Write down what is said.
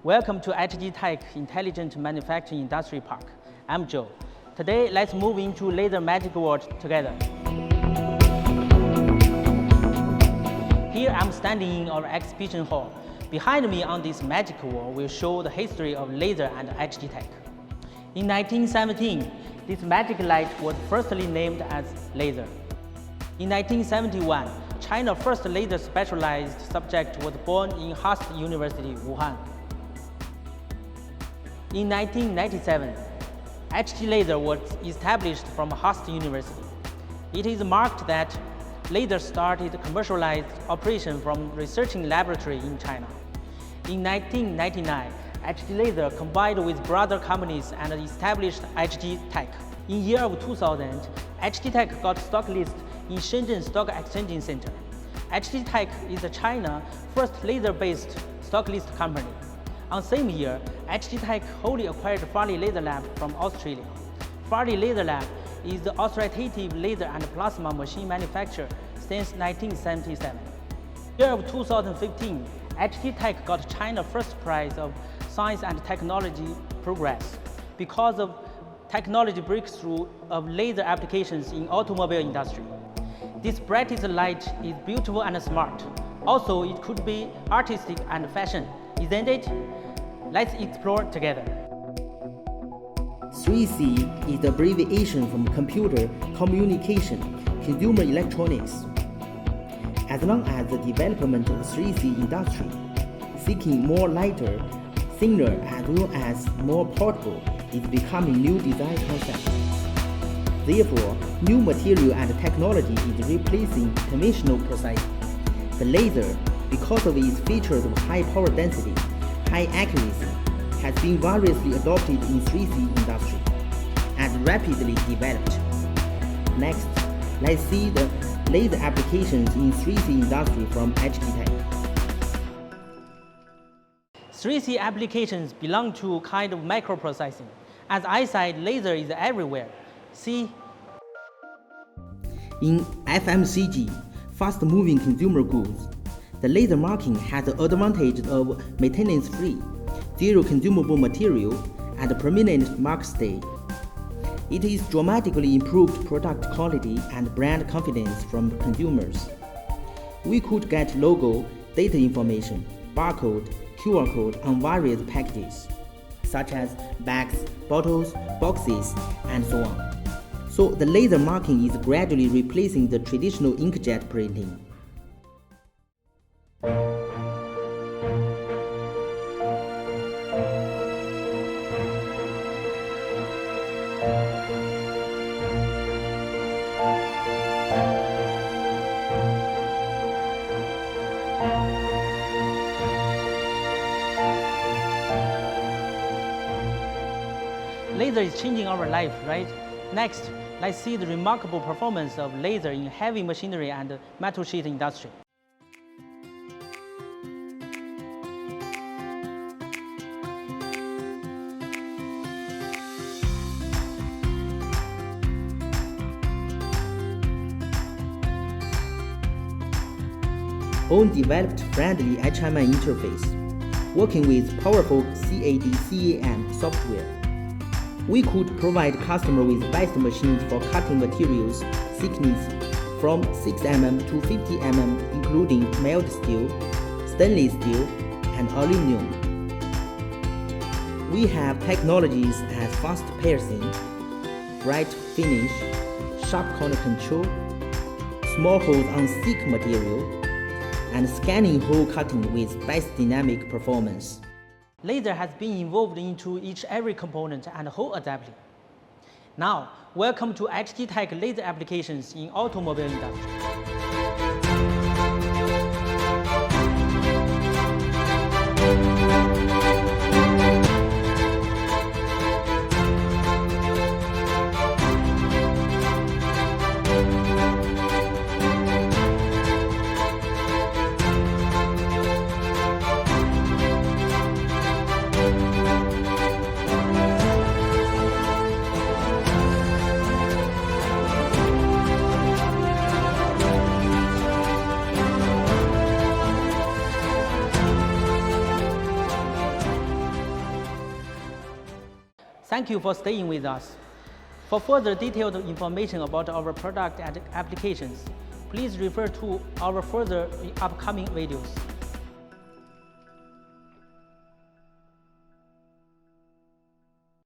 Welcome to HGTEC Intelligent Manufacturing Industry Park. I'm Joe. Today, let's move into laser magic world together. Here I'm standing in our exhibition hall. Behind me on this magic wall will show the history of laser and HGTEC. In 1917, this magic light was firstly named as laser. In 1971, China's first laser specialized subject was born in Hearst University, Wuhan. In 1997, HG laser was established from Hearst University. It is marked that laser started commercialized operation from researching laboratory in China. In 1999, HG laser combined with brother companies and established HGTEC. In year of 2000, HGTEC got stock list in Shenzhen Stock Exchange Center. HGTEC is China's first laser-based stock list company. On same year, HGTEC wholly acquired Farley Laser Lab from Australia. Farley Laser Lab is the authoritative laser and plasma machine manufacturer since 1977. Year of 2015, HGTEC got China's first prize of Science and Technology Progress because of technology breakthrough of laser applications in automobile industry. This brightest light is beautiful and smart. Also, it could be artistic and fashion, isn't it? Let's explore together. 3C is the abbreviation from computer, communication, consumer electronics. As long as the development of 3C industry, seeking more lighter, thinner, as well as more portable, is becoming new design concept. Therefore, new material and technology is replacing conventional process. The laser, because of its features of high power density, high accuracy, has been variously adopted in 3C industry and rapidly developed. Next, let's see the laser applications in 3C industry from HGTEC. 3C applications belong to kind of microprocessing. As I said, laser is everywhere. See? In FMCG, fast-moving consumer goods, the laser marking has the advantage of maintenance-free, zero consumable material, and permanent mark stay. It is dramatically improved product quality and brand confidence from consumers. We could get logo, data information, barcode, QR code on various packages, such as bags, bottles, boxes, and so on. So the laser marking is gradually replacing the traditional inkjet printing. Laser is changing our life, right? Next, let's see the remarkable performance of laser in heavy machinery and metal sheet industry. Own developed friendly HMI interface, working with powerful CAD/CAM software. We could provide customer with best machines for cutting materials thickness from 6 mm to 50 mm, including mild steel, stainless steel, and aluminum. We have technologies as fast piercing, bright finish, sharp corner control, small holes on thick material, and scanning hole cutting with best dynamic performance. Laser has been involved into every component and whole assembly. Now, welcome to HGTEC laser applications in automobile industry. Thank you for staying with us. For further detailed information about our product and applications, please refer to our further upcoming videos.